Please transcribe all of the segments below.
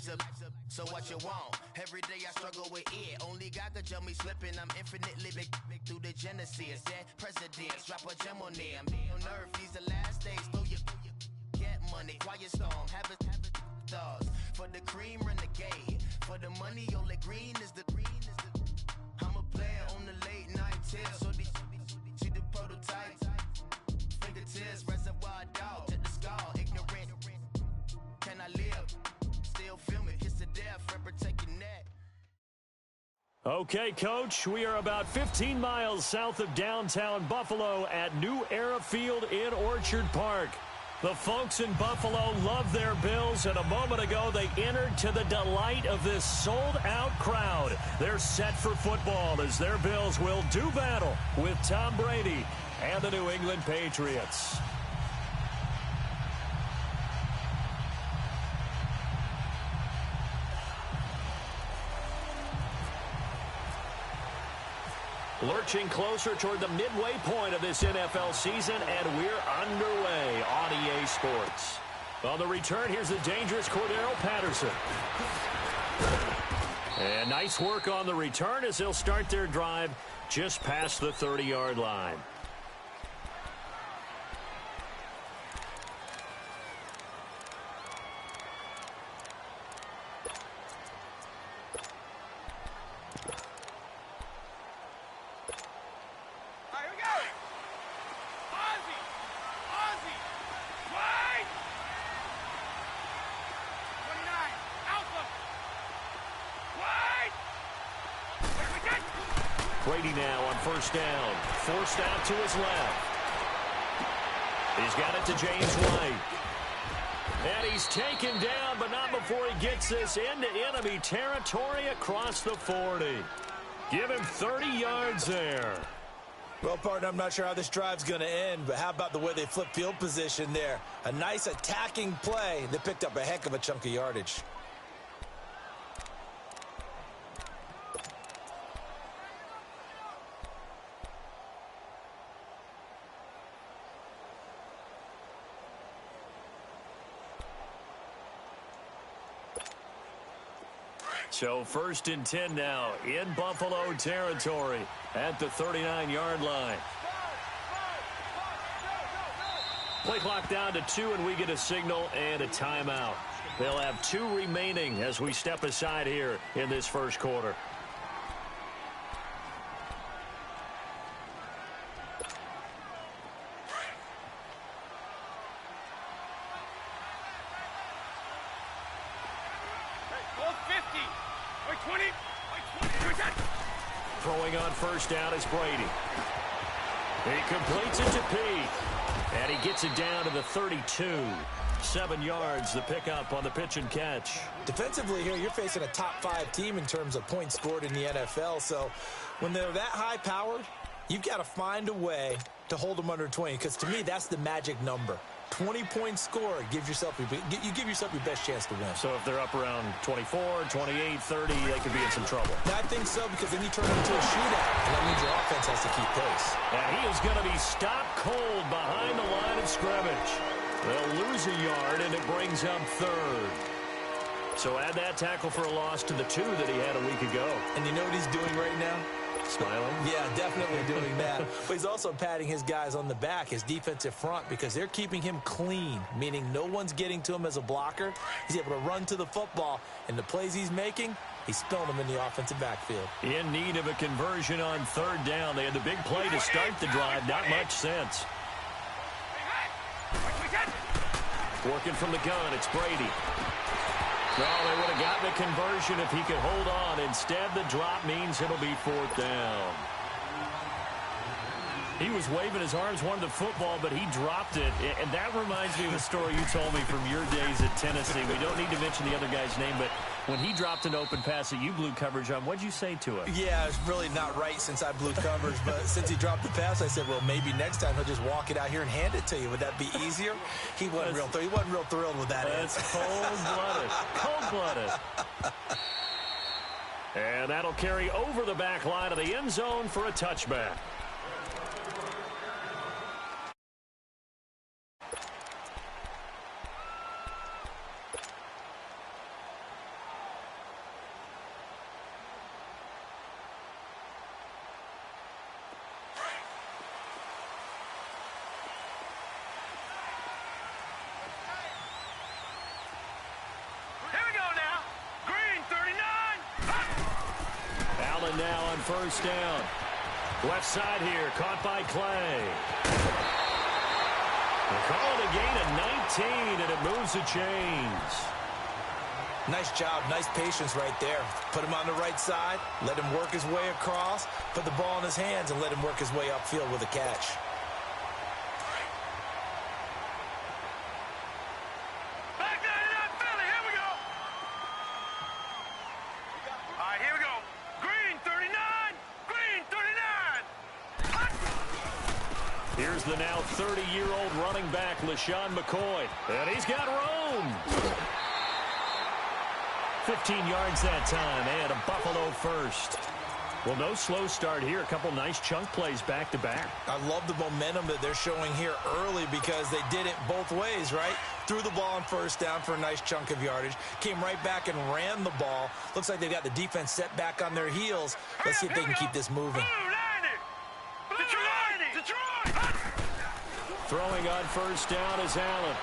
So what you want? Every day I struggle with it. Only God could jump me slipping. I'm infinitely big through the Genesis. Dead presidents, drop a gem on them. On earth, these the last days. Throw your get money, quiet storm. Have it stars. For the cream, renegade. For the money, only green is the I'm a player on the late night tips. So they see the prototype. Fingertips, reservoir dog. Check the skull, ignorant. Can I live? Still film it, kiss to death, and protect your neck. Okay, Coach, we are about 15 miles south of downtown Buffalo at New Era Field in Orchard Park. The folks in Buffalo love their Bills, and a moment ago they entered to the delight of this sold-out crowd. They're set for football as their Bills will do battle with Tom Brady and the New England Patriots. Lurching closer toward the midway point of this NFL season, and we're underway on EA Sports. On the return, here's the dangerous Cordero Patterson. And nice work on the return as they'll start their drive just past the 30-yard line. Brady now on first down. Forced out to his left. He's got it to James White. And he's taken down, but not before he gets this into enemy territory across the 40. Give him 30 yards there. Well, partner, I'm not sure how this drive's going to end, but how about the way they flip field position there? A nice attacking play that picked up a heck of a chunk of yardage. So 1st and 10 now in Buffalo territory at the 39-yard line. Play clock down to 2, and we get a signal and a timeout. They'll have 2 remaining as we step aside here in this first quarter. Throwing on first down is Brady. He completes it to Pete. And he gets it down to the 32. 7 yards, the pickup on the pitch and catch. Defensively here, you're facing a top 5 team in terms of points scored in the NFL. So when they're that high-powered, you've got to find a way to hold them under 20. Because to me, that's the magic number. 20-point score gives yourself you give yourself your best chance to win. So if they're up around 24, 28, 30, they could be in some trouble. I think so, because then you turn it into a shootout, and that means your offense has to keep pace. And he is going to be stopped cold behind the line of scrimmage. They'll lose a yard, and it brings up 3rd. So add that tackle for a loss to the 2 that he had a week ago. And you know what he's doing right now? Smiling? Yeah, definitely doing that. But he's also patting his guys on the back, his defensive front, because they're keeping him clean, meaning no one's getting to him as a blocker. He's able to run to the football, and the plays he's making, he's spilling them in the offensive backfield. In need of a conversion on 3rd down. They had the big play to start the drive. Not much sense. Working from the gun, it's Brady. No, they would have gotten the conversion if he could hold on. Instead, the drop means it'll be 4th down. He was waving his arms, wanted the football, but he dropped it. And that reminds me of a story you told me from your days at Tennessee. We don't need to mention the other guy's name, but when he dropped an open pass that you blew coverage on, what'd you say to him? Yeah, it's really not right since I blew coverage, but since he dropped the pass, I said, well, maybe next time he'll just walk it out here and hand it to you. Would that be easier? He wasn't real thrilled with that. That's cold-blooded. Cold-blooded. And that'll carry over the back line of the end zone for a touchback. Allen now on first down. Left side here, caught by Clay. They call it a gain of 19, and it moves the chains. Nice job, nice patience right there. Put him on the right side, let him work his way across, put the ball in his hands, and let him work his way upfield with a catch. Here's the now 30-year-old running back, LaShawn McCoy. And he's got room. 15 yards that time, and a Buffalo first. Well, no slow start here. A couple nice chunk plays back-to-back. I love the momentum that they're showing here early because they did it both ways, right? Threw the ball on first down for a nice chunk of yardage. Came right back and ran the ball. Looks like they've got the defense set back on their heels. Let's see if they can keep this moving. Throwing on first down is Allen.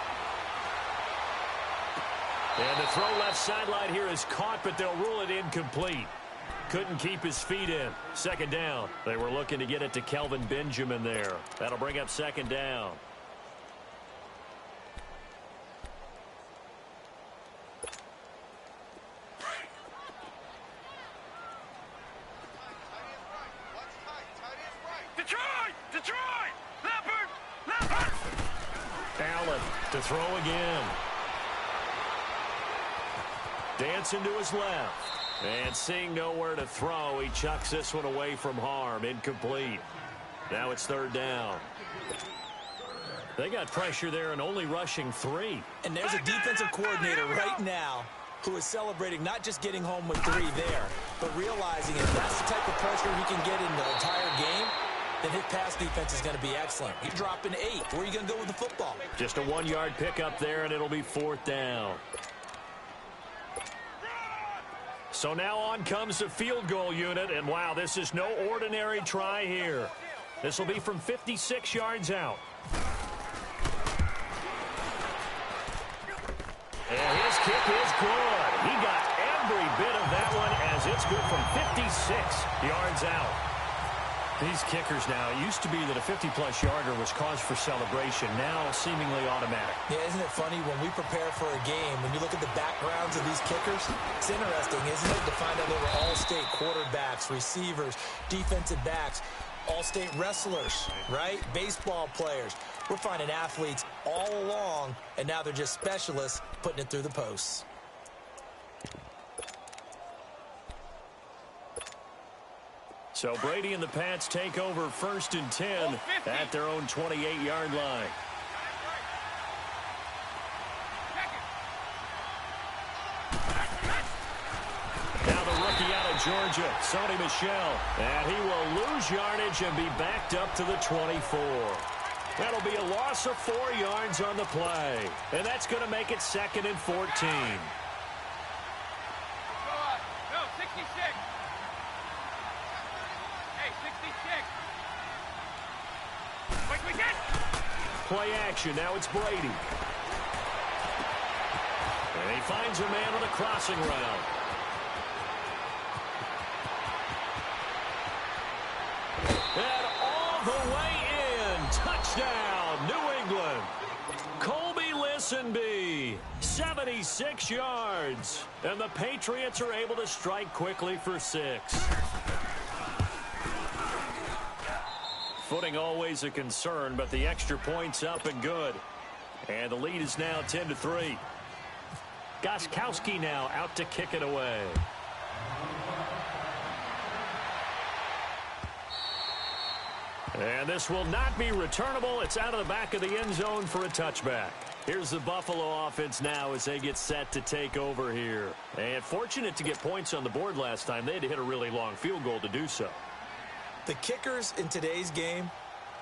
And the throw left sideline here is caught, but they'll rule it incomplete. Couldn't keep his feet in. Second down. They were looking to get it to Kelvin Benjamin there. That'll bring up second down. Allen to throw again. Dancing to his left. And seeing nowhere to throw, he chucks this one away from harm. Incomplete. Now it's third down. They got pressure there and only rushing 3. And there's a defensive coordinator right now who is celebrating not just getting home with 3 there, but realizing if that's the type of pressure he can get in the entire game, then his pass defense is going to be excellent. He's dropping 8. Where are you going to go with the football? Just a 1-yard pickup there, and it'll be fourth down. So now on comes the field goal unit, and wow, this is no ordinary try here. This will be from 56 yards out. And his kick is good. He got every bit of that one as it's good from 56 yards out. These kickers now, it used to be that a 50-plus yarder was cause for celebration. Now seemingly automatic. Yeah, isn't it funny when we prepare for a game, when you look at the backgrounds of these kickers, it's interesting, isn't it, to find out they were all-state quarterbacks, receivers, defensive backs, all-state wrestlers, right? Baseball players. We're finding athletes all along, and now they're just specialists putting it through the posts. So Brady and the Pats take over first and 10 at their own 28-yard line. Now the rookie out of Georgia, Sony Michel. And he will lose yardage and be backed up to the 24. That'll be a loss of 4 yards on the play. And that's going to make it second and 14. Play action. Now it's Brady. And he finds a man on a crossing route. And all the way in. Touchdown, New England. Colby Listenbee, 76 yards. And the Patriots are able to strike quickly for 6. Footing always a concern, but the extra point's up and good. And the lead is now 10-3. Gostkowski now out to kick it away. And this will not be returnable. It's out of the back of the end zone for a touchback. Here's the Buffalo offense now as they get set to take over here. And fortunate to get points on the board last time. They had to hit a really long field goal to do so. The kickers in today's game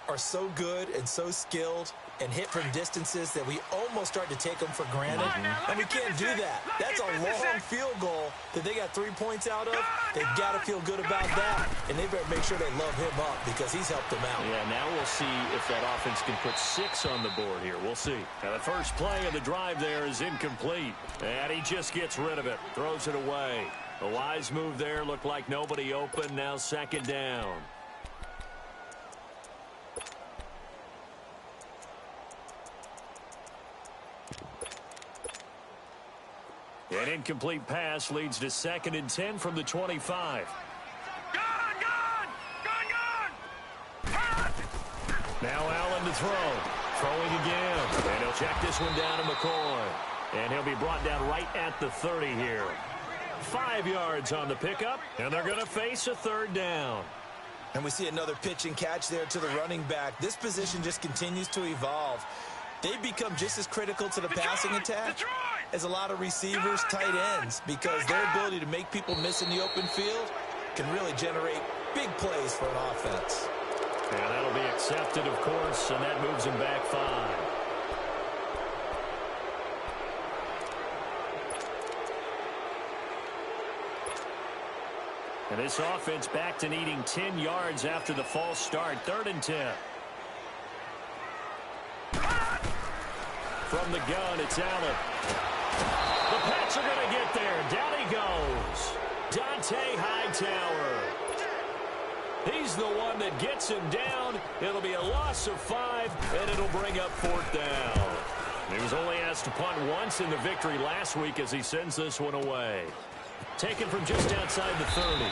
are so good and so skilled and hit from distances that we almost start to take them for granted. And we can't do that. That's a long field goal that they got 3 points out of. They've got to feel good about that. And they better make sure they love him up because he's helped them out. Yeah, now we'll see if that offense can put 6 on the board here. We'll see. And the first play of the drive there is incomplete. And he just gets rid of it. Throws it away. A wise move there. Looked like nobody open. Now second down. An incomplete pass leads to 2nd and 10 from the 25. Now Allen to throw. Throwing again. And he'll check this one down to McCoy. And he'll be brought down right at the 30 here. 5 yards on the pickup, and they're going to face a 3rd down. And we see another pitch and catch there to the running back. This position just continues to evolve. They become just as critical to the passing attack as a lot of receivers, tight ends, because their ability to make people miss in the open field can really generate big plays for an offense. And that'll be accepted, of course, and that moves him back 5. And this offense back to needing 10 yards after the false start. 3rd and 10. From the gun, it's Allen. The Pats are going to get there. Down he goes. Dante Hightower. He's the one that gets him down. It'll be a loss of 5, and it'll bring up 4th down. He was only asked to punt once in the victory last week as he sends this one away. Taken from just outside the 30.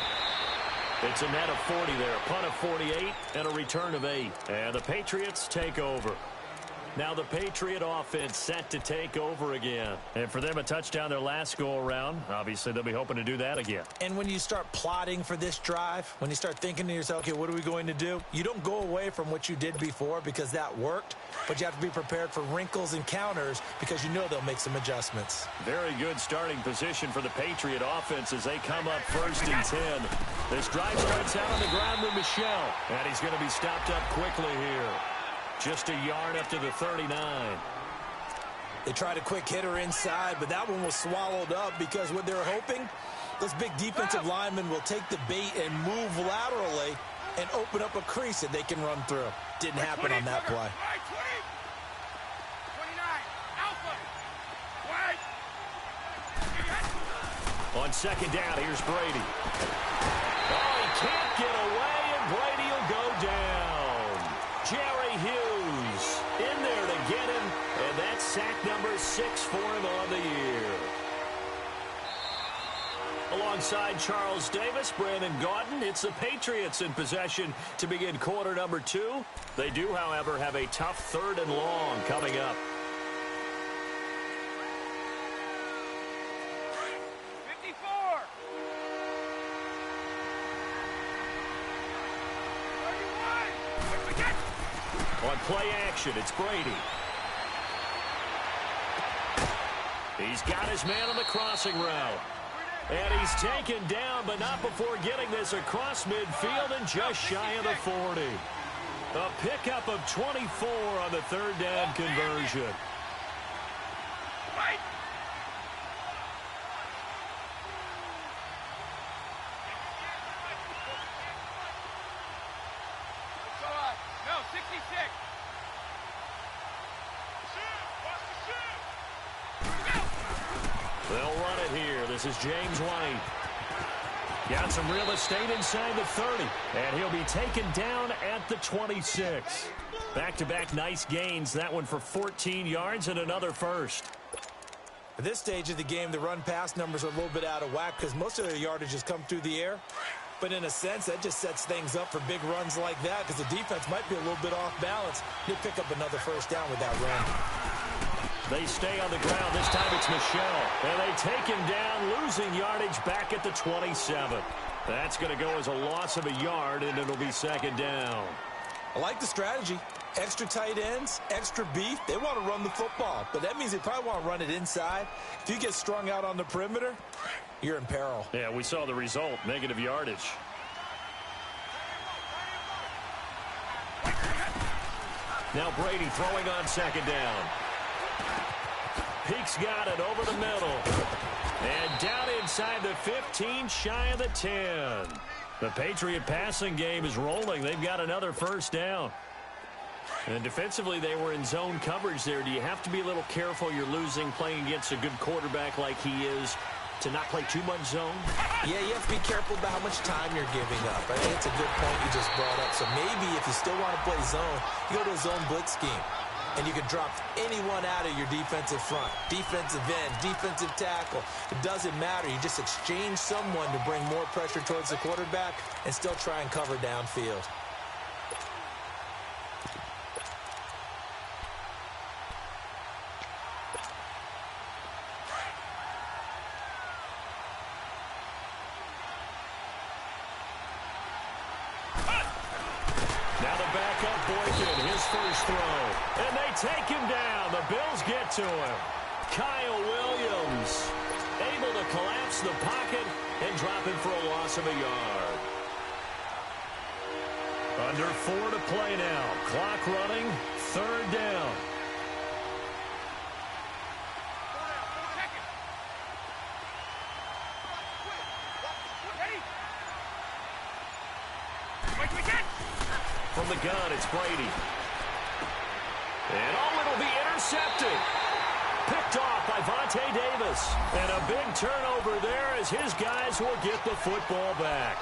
It's a net of 40 there. Punt of 48 and a return of 8. And the Patriots take over. Now the Patriot offense set to take over again. And for them, a touchdown their last go-around. Obviously, they'll be hoping to do that again. And when you start plotting for this drive, when you start thinking to yourself, okay, what are we going to do? You don't go away from what you did before because that worked, but you have to be prepared for wrinkles and counters because you know they'll make some adjustments. Very good starting position for the Patriot offense as they come up 1st and 10. This drive starts out on the ground with Michel, and he's going to be stopped up quickly here. Just a yard up to the 39. They tried a quick hitter inside, but that one was swallowed up because what they're hoping, this big defensive lineman will take the bait and move laterally and open up a crease that they can run through. Didn't happen on that play. On 2nd down, here's Brady. Oh, he can't get away, and Brady will go down. Jerry Hughes in there to get him, and that's sack number 6 for him on the year. Alongside Charles Davis, Brandon Gaudin, it's the Patriots in possession to begin quarter number 2. They do, however, have a tough 3rd and long coming up. 54. On play action, it's Brady. He's got his man on the crossing route. And he's taken down, but not before getting this across midfield and just shy of the 40. A pickup of 24 on the 3rd down conversion. No, 66. They'll run it here. This is James White. Got some real estate inside the 30. And he'll be taken down at the 26. Back-to-back nice gains. That one for 14 yards and another first. At this stage of the game, the run-pass numbers are a little bit out of whack because most of their yardage has come through the air. But in a sense, that just sets things up for big runs like that because the defense might be a little bit off balance. They pick up another first down with that run. They stay on the ground. This time it's Michel. And they take him down, losing yardage back at the 27. That's going to go as a loss of a yard, and it'll be 2nd down. I like the strategy. Extra tight ends, extra beef. They want to run the football, but that means they probably want to run it inside. If you get strung out on the perimeter, you're in peril. Yeah, we saw the result, negative yardage. Now Brady throwing on 2nd down. Peake's got it over the middle. And down inside the 15, shy of the 10. The Patriot passing game is rolling. They've got another first down. And defensively, they were in zone coverage there. Do you have to be a little careful? You're losing, playing against a good quarterback like he is. to not play too much zone? Yeah, you have to be careful about how much time you're giving up. I think it's a good point you just brought up. So maybe if you still want to play zone, you go to a zone blitz scheme. And you can drop anyone out of your defensive front. Defensive end, defensive tackle. It doesn't matter. You just exchange someone to bring more pressure towards the quarterback and still try and cover downfield. Now the backup Boykin, his first throw. And they take him down. The Bills get to him. Kyle Williams able to collapse the pocket and drop him for a loss of a yard. Under 4 to play now. Clock running. 3rd down. From the gun, it's Brady. And it'll be intercepted. Picked off by Vontae Davis. And a big turnover there as his guys will get the football back.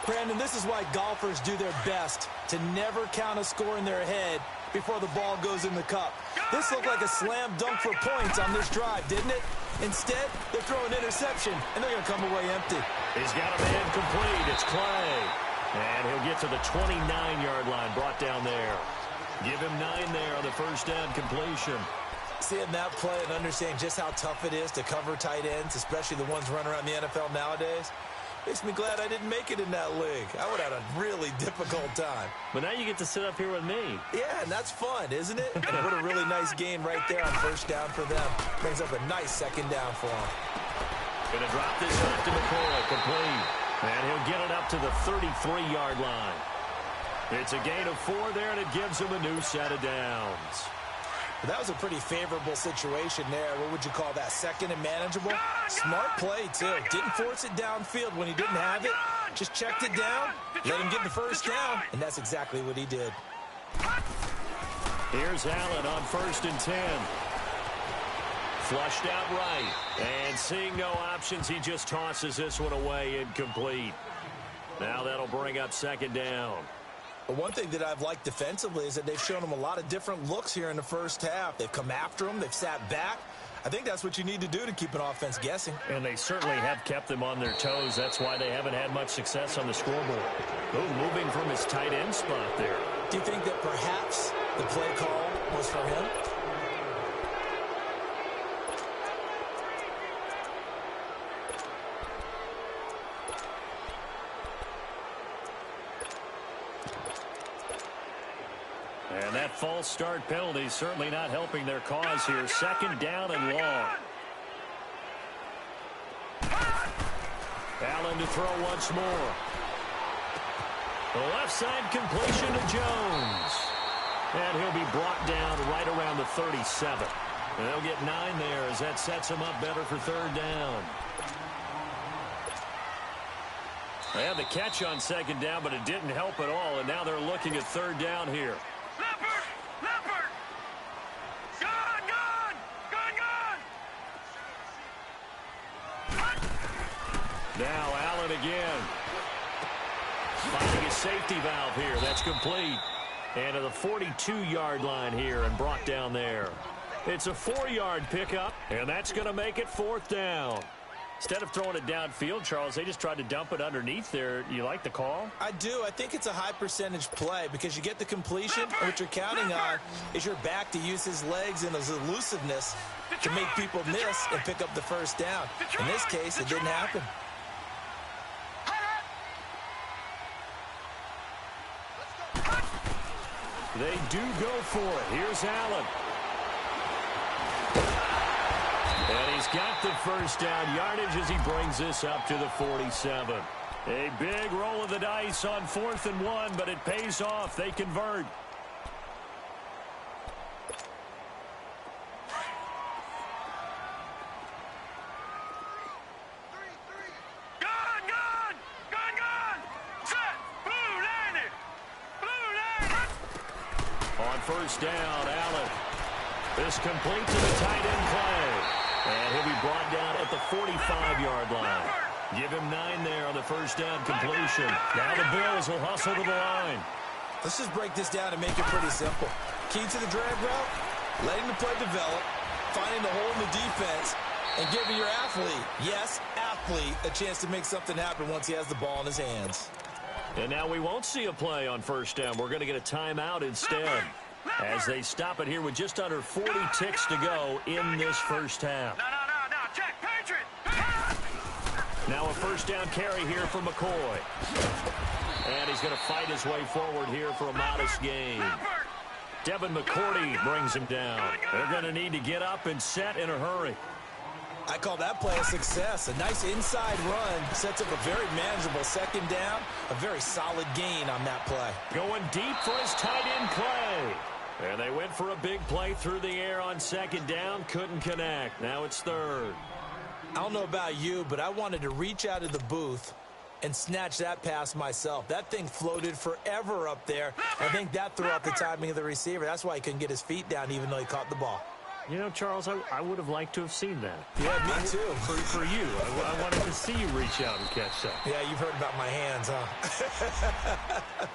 Brandon, this is why golfers do their best to never count a score in their head before the ball goes in the cup. This looked like a slam dunk for points on this drive, didn't it? Instead, they're throwing an interception, and they're going to come away empty. He's got a man complete. It's Clay. And he'll get to the 29-yard line, brought down there. Give him 9 there on the first down completion. Seeing that play and understanding just how tough it is to cover tight ends, especially the ones running around the NFL nowadays, makes me glad I didn't make it in that league. I would have had a really difficult time. But now you get to sit up here with me. Yeah, and that's fun, isn't it? And what a really nice gain right there on first down for them. Brings up a nice second down for them. Going to drop this off to McCoy, complete. And he'll get it up to the 33-yard line. It's a gain of 4 there, and it gives him a new set of downs. Well, that was a pretty favorable situation there. What would you call that? Second and manageable? Smart play, too. Didn't force it downfield when he didn't have it. Just checked it down, let him get the first down, and that's exactly what he did. Here's Allen on 1st and 10. Flushed out right. And seeing no options, he just tosses this one away, incomplete. Now that'll bring up 2nd down. But one thing that I've liked defensively is that they've shown him a lot of different looks here in the first half. They've come after him. They've sat back. I think that's what you need to do to keep an offense guessing. And they certainly have kept them on their toes. That's why they haven't had much success on the scoreboard. Moving from his tight end spot there. Do you think that perhaps the play call was for him? And that false start penalty certainly not helping their cause here. 2nd down and long. Allen to throw once more. The left side completion to Jones. And he'll be brought down right around the 37. And they'll get 9 there as that sets him up better for 3rd down. They had the catch on 2nd down, but it didn't help at all. And now they're looking at 3rd down here. Leopard! Gun! Now Allen again. Finding a safety valve here. That's complete. And to the 42-yard line here and brought down there. It's a 4-yard pickup, and that's going to make it 4th down. Instead of throwing it downfield, Charles, they just tried to dump it underneath there. You like the call? I do. I think it's a high-percentage play because you get the completion, and what you're counting on is your back to use his legs and his elusiveness to make people miss and pick up the first down. In this case, it didn't happen. They do go for it. Here's Allen. And he's got the first down yardage as he brings this up to the 47. A big roll of the dice on 4th and 1, but it pays off. They convert. On 1st down, Allen. This complete to the tight end play. And he'll be brought down at the 45-yard line. Give him 9 there on the first down completion. Now the Bills will hustle to the line. Let's just break this down and make it pretty simple. Key to the drag route, letting the play develop, finding the hole in the defense, and giving your athlete, yes, athlete, a chance to make something happen once he has the ball in his hands. And now we won't see a play on first down. We're going to get a timeout instead as they stop it here with just under 40 ticks to go in this first half. No, check, Patriot! Now a first down carry here for McCoy. And he's going to fight his way forward here for a modest gain. Devin McCourty brings him down. They're going to need to get up and set in a hurry. I call that play a success. A nice inside run sets up a very manageable second down. A very solid gain on that play. Going deep for his tight end play. And they went for a big play through the air on second down. Couldn't connect. Now it's third. I don't know about you, but I wanted to reach out of the booth and snatch that pass myself. That thing floated forever up there. I think that threw out the timing of the receiver. That's why he couldn't get his feet down even though he caught the ball. You know, Charles, I would have liked to have seen that. Yeah, me too. For you. I wanted to see you reach out and catch that. Yeah, you've heard about my hands, huh?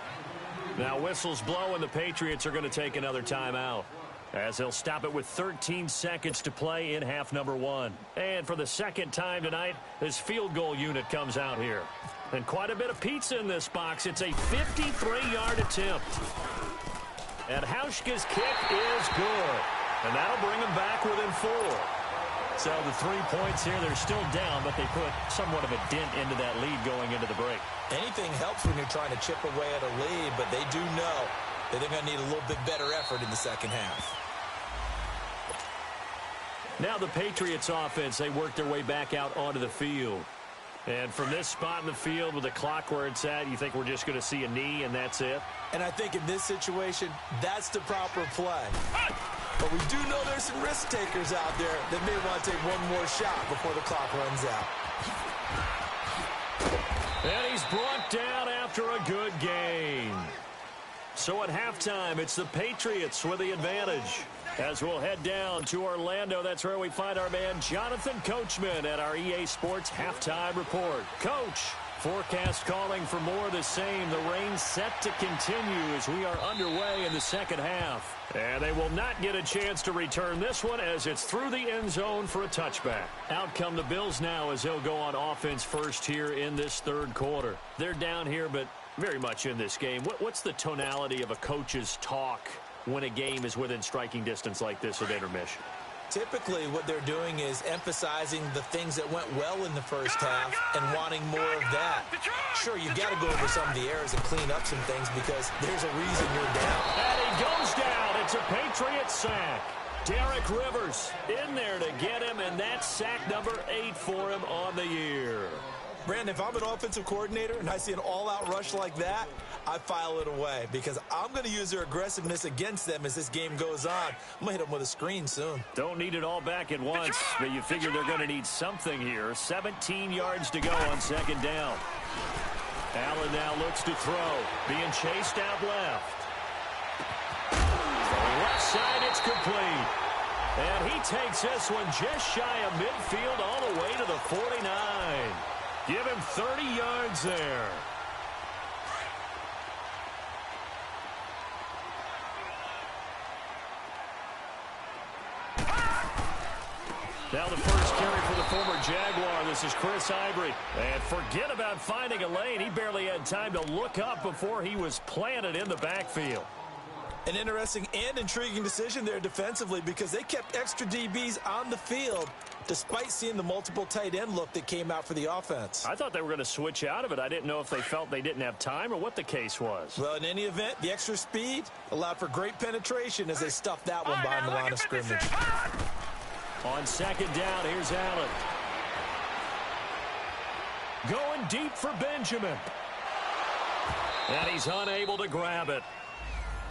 Now whistles blow, and the Patriots are going to take another timeout as they'll stop it with 13 seconds to play in half number 1. And for the second time tonight, this field goal unit comes out here. And quite a bit of pizza in this box. It's a 53-yard attempt. And Hauschka's kick is good. And that'll bring them back within 4. So the 3 points here, they're still down, but they put somewhat of a dent into that lead going into the break. Anything helps when you're trying to chip away at a lead, but they do know that they're going to need a little bit better effort in the second half. Now the Patriots offense, they work their way back out onto the field. And from this spot in the field with the clock where it's at, you think we're just going to see a knee and that's it? And I think in this situation, that's the proper play. But we do know there's some risk takers out there that may want to take one more shot before the clock runs out. And he's brought down after a good gain. So at halftime, it's the Patriots with the advantage. As we'll head down to Orlando, that's where we find our man Jonathan Coachman at our EA Sports Halftime Report. Coach, forecast calling for more of the same. The rain set to continue as we are underway in the second half. And they will not get a chance to return this one as it's through the end zone for a touchback. Out come the Bills now as they'll go on offense first here in this third quarter. They're down here, but very much in this game. What's the tonality of a coach's talk when a game is within striking distance like this at intermission? Typically, what they're doing is emphasizing the things that went well in the first half and wanting more of that. Sure, you've got to go over some of the errors and clean up some things because there's a reason you're down. And he goes down. It's a Patriot sack. Derek Rivers in there to get him, and that's sack number 8 for him on the year. Brandon, if I'm an offensive coordinator and I see an all-out rush like that, I file it away because I'm going to use their aggressiveness against them as this game goes on. I'm going to hit them with a screen soon. Don't need it all back at once, but you figure they're going to need something here. 17 yards to go on second down. Allen now looks to throw. Being chased out left. Left side, it's complete. And he takes this one just shy of midfield all the way to the 49. Give him 30 yards there. Now the first carry for the former Jaguar. This is Chris Ivory. And forget about finding a lane. He barely had time to look up before he was planted in the backfield. An interesting and intriguing decision there defensively because they kept extra DBs on the field despite seeing the multiple tight end look that came out for the offense. I thought they were going to switch out of it. I didn't know if they felt they didn't have time or what the case was. Well, in any event, the extra speed allowed for great penetration as they stuffed that one behind the line of scrimmage. On second down, here's Allen. Going deep for Benjamin. And he's unable to grab it.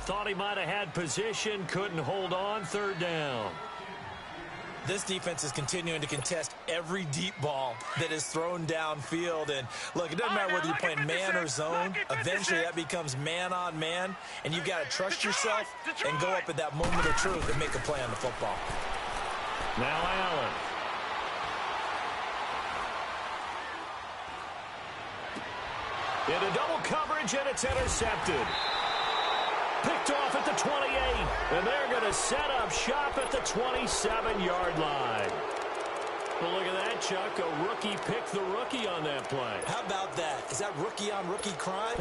Thought he might have had position, couldn't hold on, third down. This defense is continuing to contest every deep ball that is thrown downfield. And look, it doesn't matter whether you're playing man or zone. Eventually that becomes man on man. And you've got to trust yourself and go up at that moment of truth and make a play on the football. Now Allen. Into double coverage, and it's intercepted. Picked off at the 28, and they're going to set up shop at the 27-yard line. Well, look at that, Chuck. A rookie picked the rookie on that play. How about that? Is that rookie-on-rookie crime?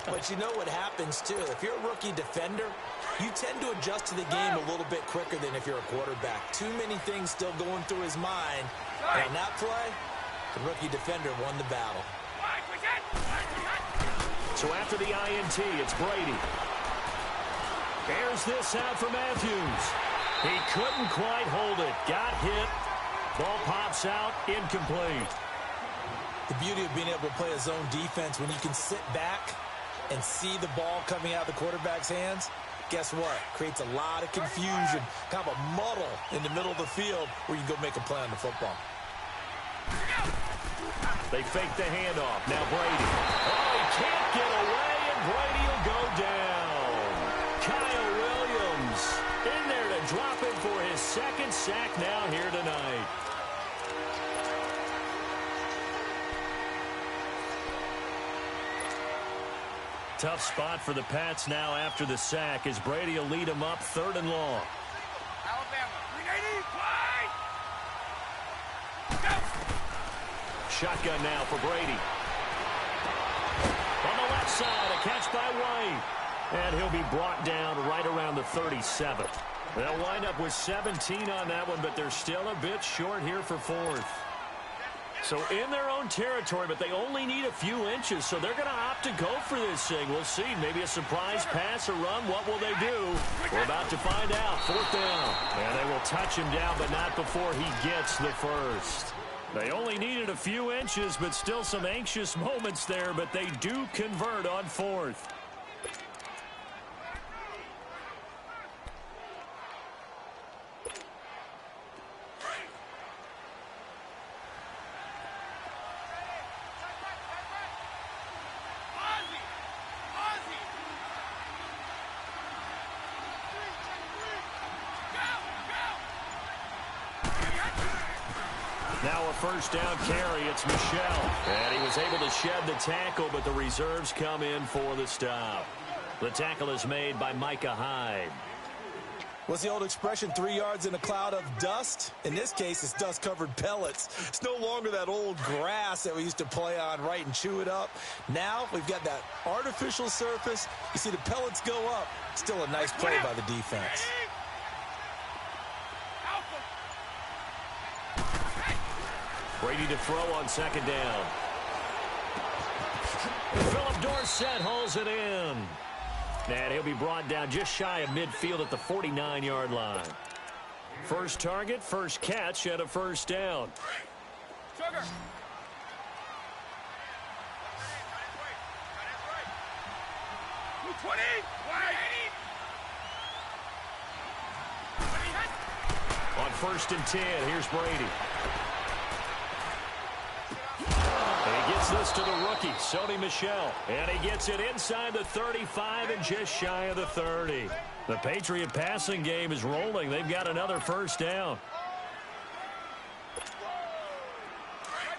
But you know what happens, too. If you're a rookie defender, you tend to adjust to the game a little bit quicker than if you're a quarterback. Too many things still going through his mind. And on that play, the rookie defender won the battle. So after the INT, it's Brady. Airs this out for Matthews. He couldn't quite hold it. Got hit. Ball pops out. Incomplete. The beauty of being able to play a zone defense when you can sit back and see the ball coming out of the quarterback's hands, guess what? Creates a lot of confusion, kind of a muddle in the middle of the field where you can go make a play on the football. They fake the handoff. Now Brady. Oh, he can't get away, and Brady will go down. Kyle Williams in there to drop him for his second sack now here tonight. Tough spot for the Pats now after the sack as Brady will lead them up 3rd and long. Alabama, 380, go! Shotgun now for Brady. On the left side, a catch by White. And he'll be brought down right around the 37. They'll wind up with 17 on that one, but they're still a bit short here for 4th. So in their own territory, but they only need a few inches, so they're going to opt to go for this thing. We'll see. Maybe a surprise pass or run. What will they do? We're about to find out. 4th down. And they will touch him down, but not before he gets the first. They only needed a few inches, but still some anxious moments there, but they do convert on 4th. Now a first down carry. It's Michelle. And he was able to shed the tackle, but the reserves come in for the stop. The tackle is made by Micah Hyde. What's the old expression, 3 yards in a cloud of dust? In this case, it's dust-covered pellets. It's no longer that old grass that we used to play on, right, and chew it up. Now we've got that artificial surface. You see the pellets go up. Still a nice play by the defense. Brady to throw on 2nd down. Philip Dorsett hauls it in. And he'll be brought down just shy of midfield at the 49-yard line. First target, first catch, and a first down. Sugar. On 1st and 10, here's Brady. This to the rookie, Sony Michel. And he gets it inside the 35 and just shy of the 30. The Patriot passing game is rolling. They've got another first down.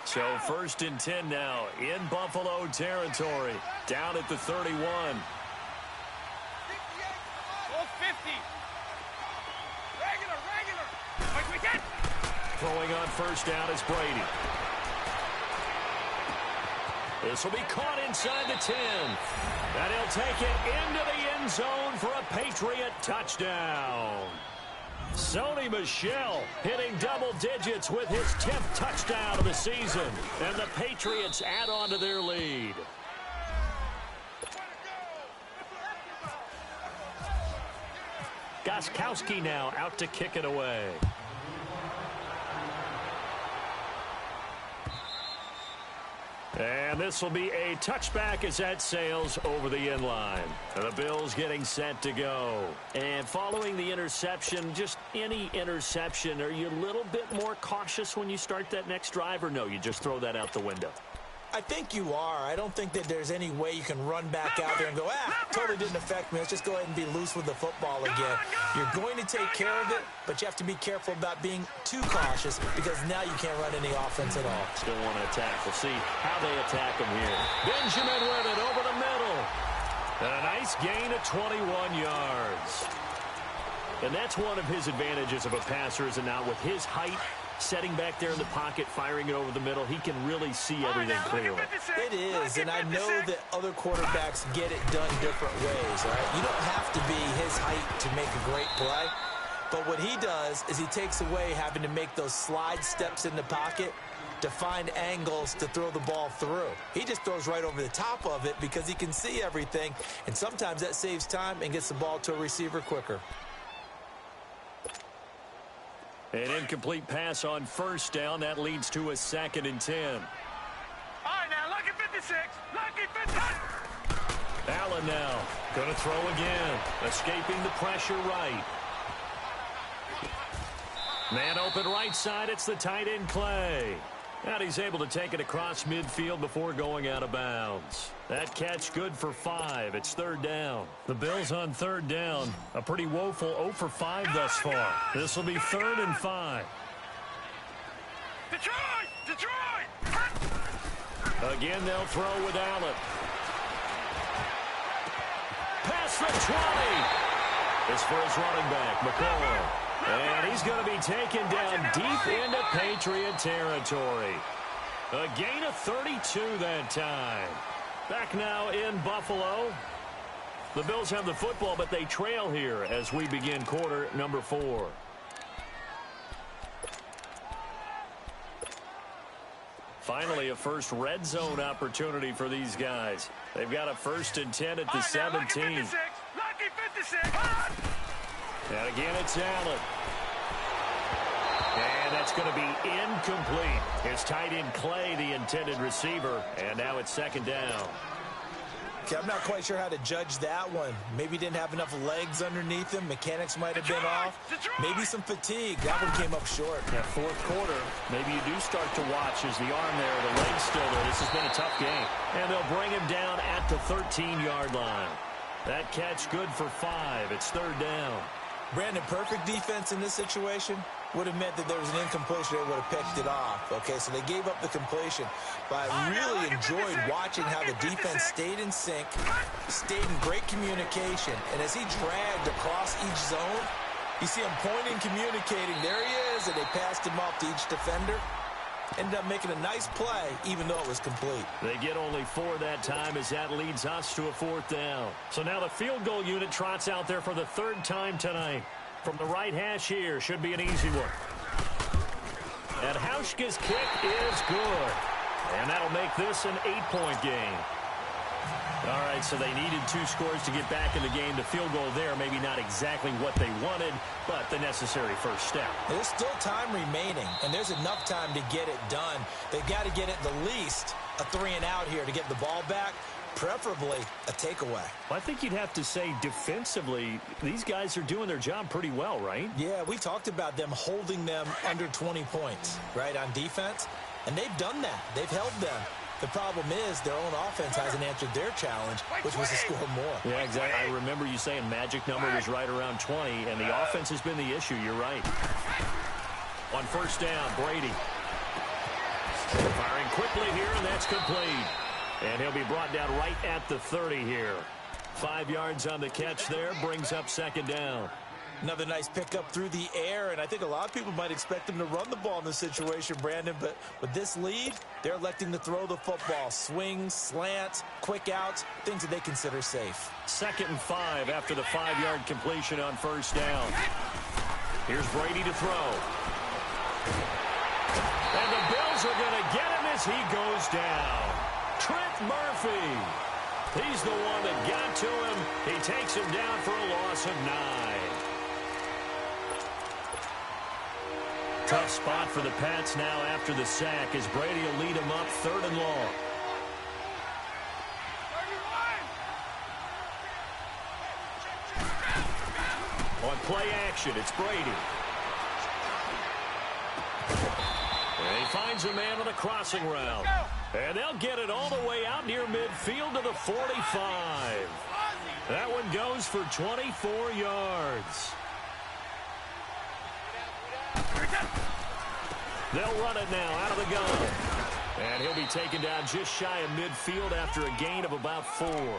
So 1st and 10 now in Buffalo territory. Down at the 31. 50. Regular. Throwing on first down is Brady. This will be caught inside the 10. And he'll take it into the end zone for a Patriot touchdown. Sony Michel hitting double digits with his 10th touchdown of the season. And the Patriots add on to their lead. Gostkowski now out to kick it away. And this will be a touchback as that sails over the end line. And the Bills getting set to go. And following the interception, just any interception, are you a little bit more cautious when you start that next drive, or no, you just throw that out the window? I think you are. I don't think that there's any way you can run back out there and go, totally didn't affect me. Let's just go ahead and be loose with the football again. You're going to take care of it, but you have to be careful about being too cautious because now you can't run any offense at all. Still want to attack. We'll see how they attack him here. Benjamin with it over the middle. And a nice gain of 21 yards. And that's one of his advantages of a passer, is it not? With his height, setting back there in the pocket, firing it over the middle, he can really see everything clearly. It is, and I know that other quarterbacks get it done different ways, all right? You don't have to be his height to make a great play, but what he does is he takes away having to make those slide steps in the pocket to find angles to throw the ball through. He just throws right over the top of it because he can see everything, and sometimes that saves time and gets the ball to a receiver quicker. An incomplete pass on first down. That leads to a 2nd and 10. All right, now, lucky 56. Lucky 56. Allen now going to throw again. Escaping the pressure right. Man open right side. It's the tight end Clay. And he's able to take it across midfield before going out of bounds. That catch good for 5. It's 3rd down. The Bills on 3rd down. A pretty woeful 0 for 5 thus far. This will be 3rd and 5. Detroit! Again, they'll throw with Allen. Past the 20. This for his running back, McCall. And he's going to be taken down deep into Patriot territory. A gain of 32 that time. Back now in Buffalo. The Bills have the football, but they trail here as we begin quarter number 4. Finally, a first red zone opportunity for these guys. They've got a 1st and 10 at the 17. Lucky 56. And again, it's Allen. And that's going to be incomplete. His tight end Clay, the intended receiver. And now it's 2nd down. Okay, I'm not quite sure how to judge that one. Maybe didn't have enough legs underneath him. Mechanics might have been off. Maybe some fatigue. That one came up short. That 4th quarter, maybe you do start to watch as the arm there, the leg's still there. This has been a tough game. And they'll bring him down at the 13-yard line. That catch good for 5. It's 3rd down. Brandon, perfect defense in this situation would have meant that there was an incompletion. They would have picked it off. Okay, so they gave up the completion. But I really enjoyed watching how the defense stayed in sync, stayed in great communication. And as he dragged across each zone, you see him pointing, communicating. There he is, and they passed him off to each defender. Ended up making a nice play, even though it was complete. They get only 4 that time as that leads us to a 4th down. So now the field goal unit trots out there for the 3rd time tonight. From the right hash here, should be an easy one. And Hauschka's kick is good. And that'll make this an 8-point game. All right, so they needed 2 scores to get back in the game. The field goal there, maybe not exactly what they wanted, but the necessary first step. There's still time remaining, and there's enough time to get it done. They've got to get at the least a 3-and-out here to get the ball back, preferably a takeaway. Well, I think you'd have to say defensively, these guys are doing their job pretty well, right? Yeah, we talked about them holding them under 20 points, right, on defense, and they've done that. They've held them. The problem is their own offense hasn't answered their challenge, which was to score more. Yeah, exactly. I remember you saying magic number was right around 20, and the offense has been the issue. You're right. On 1st down, Brady. Firing quickly here, and that's complete. And he'll be brought down right at the 30 here. 5 yards on the catch there, brings up 2nd down. Another nice pickup through the air, and I think a lot of people might expect them to run the ball in this situation, Brandon, but with this lead, they're electing to throw the football. Swings, slants, quick outs, things that they consider safe. 2nd and 5 after the 5-yard completion on 1st down. Here's Brady to throw. And the Bills are going to get him as he goes down. Trent Murphy. He's the one that got to him. He takes him down for a loss of 9. Tough spot for the Pats now after the sack as Brady will lead them up 3rd and long. On play action, it's Brady. And he finds a man on a crossing route. And they'll get it all the way out near midfield to the 45. That one goes for 24 yards. They'll run it now out of the gun. And he'll be taken down just shy of midfield after a gain of about 4.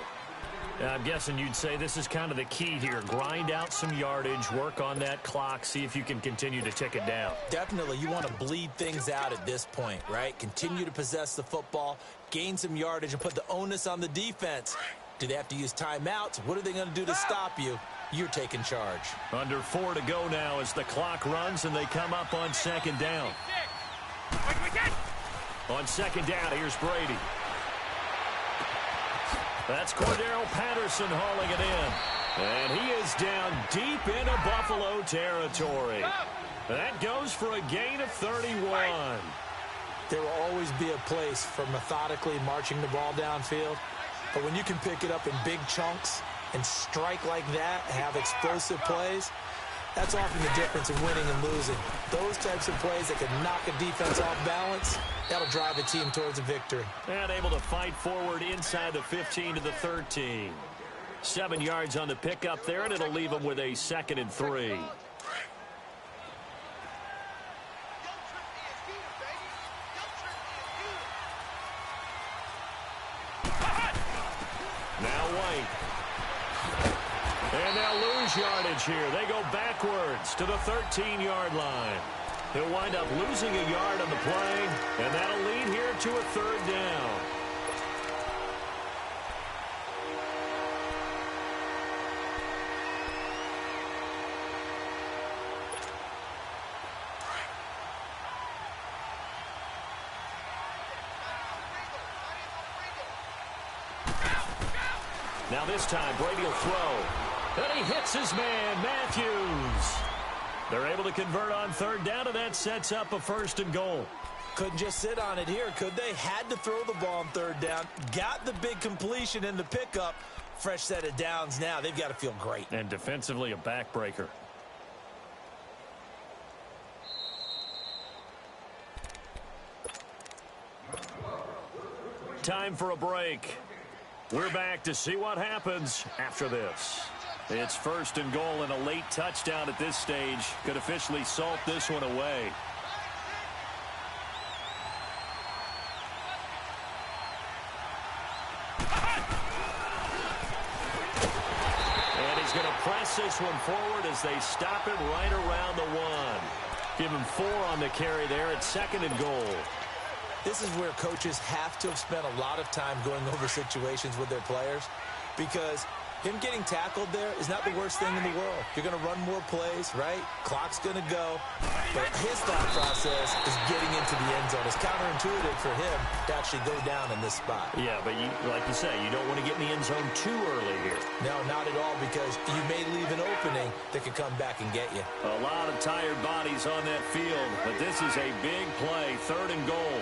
I'm guessing you'd say this is kind of the key here. Grind out some yardage, work on that clock, see if you can continue to tick it down. Definitely. You want to bleed things out at this point, right? Continue to possess the football, gain some yardage, and put the onus on the defense. Do they have to use timeouts? What are they going to do to stop you? You're taking charge. Under 4 to go now as the clock runs and they come up on second down. On second down, here's Brady. That's Cordero Patterson hauling it in. And he is down deep into Buffalo territory. That goes for a gain of 31. There will always be a place for methodically marching the ball downfield. But when you can pick it up in big chunks and strike like that, have explosive plays, that's often the difference in winning and losing. Those types of plays that can knock a defense off balance, that'll drive a team towards a victory. And able to fight forward inside the 15 to the 13. 7 yards on the pickup there, and it'll leave them with a 2nd and 3. Now White. And they'll lose yardage here. They go backwards to the 13-yard line. He'll wind up losing a yard on the play, and that'll lead here to a 3rd down. Now this time, Brady will throw. And he hits his man, Matthews. They're able to convert on 3rd down, and that sets up a 1st and goal. Couldn't just sit on it here, could they? Had to throw the ball on 3rd down. Got the big completion in the pickup. Fresh set of downs now. They've got to feel great. And defensively, a backbreaker. Time for a break. We're back to see what happens after this. It's 1st and goal, and a late touchdown at this stage could officially salt this one away. And he's going to press this one forward as they stop him right around the 1. Give him 4 on the carry there at 2nd and goal. This is where coaches have to have spent a lot of time going over situations with their players, because him getting tackled there is not the worst thing in the world. You're going to run more plays, right? Clock's going to go. But his thought process is getting into the end zone. It's counterintuitive for him to actually go down in this spot. Yeah, but like you say, you don't want to get in the end zone too early here. No, not at all, because you may leave an opening that could come back and get you. A lot of tired bodies on that field, but this is a big play, 3rd and goal.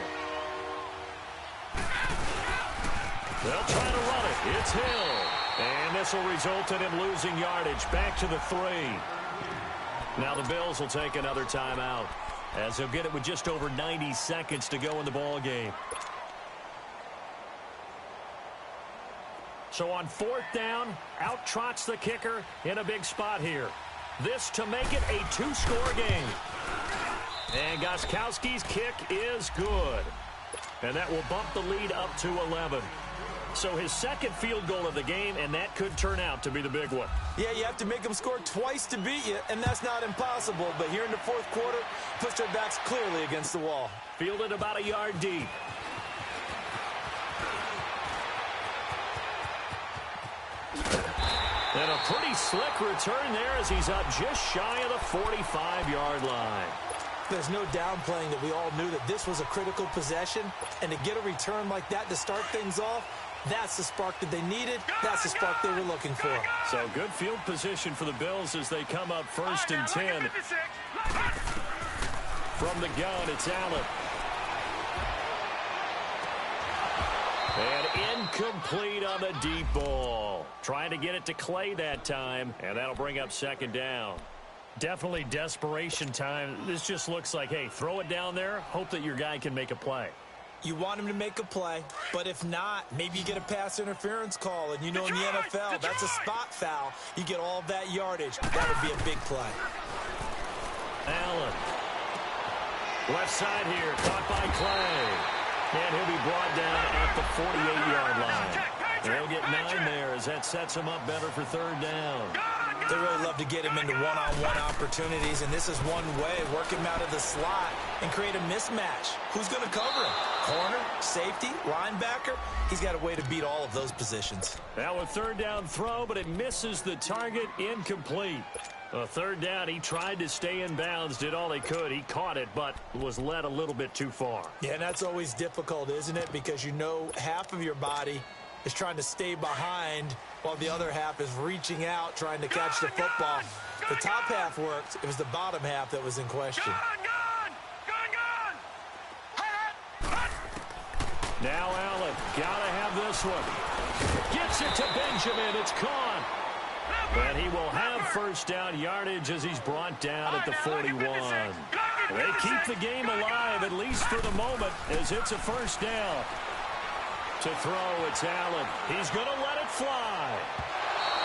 They'll try to run it. It's Hill. And this will result in him losing yardage back to the 3. Now the Bills will take another timeout as they'll get it with just over 90 seconds to go in the ball game. So on 4th down, out trots the kicker in a big spot here. This to make it a 2-score game. And Gostkowski's kick is good. And that will bump the lead up to 11. So his 2nd field goal of the game, and that could turn out to be the big one. Yeah, you have to make them score twice to beat you, and that's not impossible. But here in the 4th quarter, push their backs clearly against the wall. Fielded about a yard deep. And a pretty slick return there as he's up just shy of the 45-yard line. There's no downplaying that we all knew that this was a critical possession, and to get a return like that to start things off, that's the spark that they needed. That's the spark they were looking for. So good field position for the Bills as they come up 1st and 10. From the gun, it's Allen. And incomplete on the deep ball. Trying to get it to Clay that time, and that'll bring up 2nd down. Definitely desperation time. This just looks like, hey, throw it down there, hope that your guy can make a play. You want him to make a play, but if not, maybe you get a pass interference call, and you know in the NFL, that's a spot foul. You get all of that yardage. That would be a big play. Allen. Left side here, caught by Clay. And he'll be brought down at the 48-yard line. They'll get 9 there as that sets him up better for third down. They really love to get him into one-on-one opportunities, and this is one way, work him out of the slot and create a mismatch. Who's going to cover him? Corner, safety, linebacker? He's got a way to beat all of those positions. Now a third down throw, but it misses the target, incomplete. A third down, he tried to stay in bounds, did all he could. He caught it, but was led a little bit too far. Yeah, and that's always difficult, isn't it? Because you know half of your body is trying to stay behind while the other half is reaching out, trying to catch the football. The top half worked. It was the bottom half that was in question. Now Allen, gotta have this one. Gets it to Benjamin, it's caught. And he will have first down yardage as he's brought down at the 41. They keep the game alive, at least for the moment, as it's a first down. To throw, it's Allen. He's going to let it fly.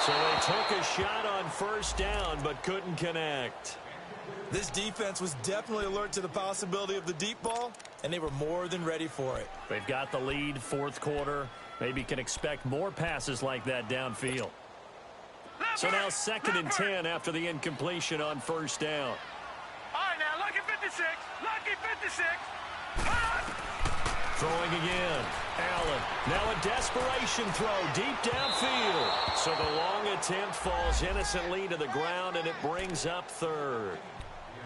So they took a shot on first down, but couldn't connect. This defense was definitely alert to the possibility of the deep ball, and they were more than ready for it. They've got the lead, fourth quarter. Maybe can expect more passes like that downfield. So now 2nd and 10 after the incompletion on first down. All right, now, lucky 56. Lucky 56. Throwing again. Allen. Now a desperation throw deep downfield. So the long attempt falls innocently to the ground, and it brings up third.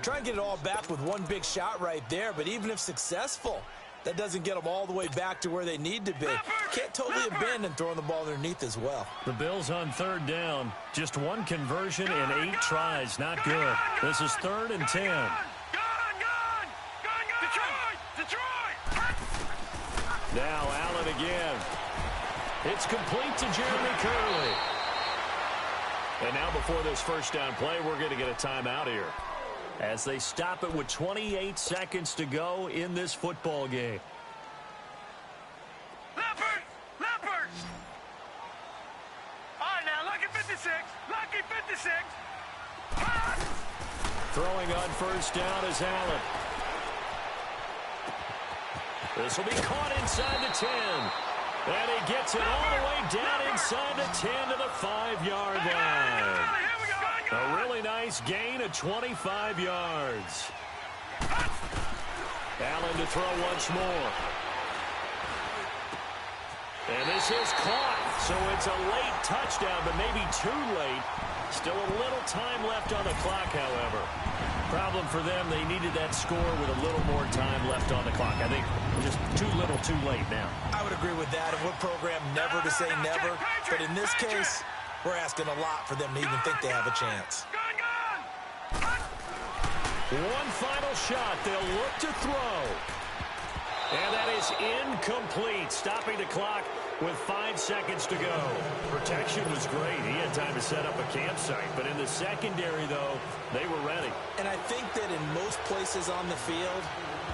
Try and get it all back with one big shot right there, but even if successful, that doesn't get them all the way back to where they need to be. Can't totally abandon throwing the ball underneath as well. The Bills on third down. Just one conversion in 8 tries. Not good. This is 3rd and 10. Now Allen again. It's complete to Jeremy Curley. And now before this first down play, we're going to get a timeout here, as they stop it with 28 seconds to go in this football game. Leopard! Leopard! All right, now, lucky 56. Lucky 56. Throwing on first down is Allen. This will be caught inside the 10. And he gets it all the way down inside the 10 to the 5-yard line. A really nice gain of 25 yards. Allen to throw once more. And this is caught. So it's a late touchdown, but maybe too late. Still a little time left on the clock, however. Problem for them, they needed that score with a little more time left on the clock. I think just too little, too late now. I would agree with that, and we're programmed never to say never. But in this case, we're asking a lot for them to even think they have a chance. One final shot. They'll look to throw. And that is incomplete, stopping the clock with 5 seconds to go. Protection was great. He had time to set up a campsite. But in the secondary, though, they were ready. And I think that in most places on the field,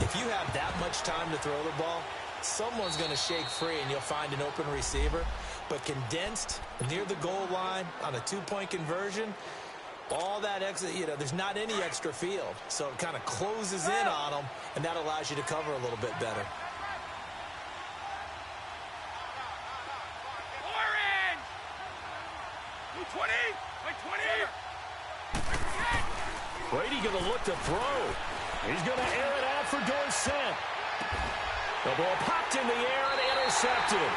if you have that much time to throw the ball, someone's going to shake free and you'll find an open receiver. But condensed near the goal line on a 2-point conversion, all that extra, there's not any extra field. So it kind of closes in on them, and that allows you to cover a little bit better. Orange! 20! 20! Brady going to look to throw. He's going to air it out for Dorsett. The ball popped in the air and intercepted.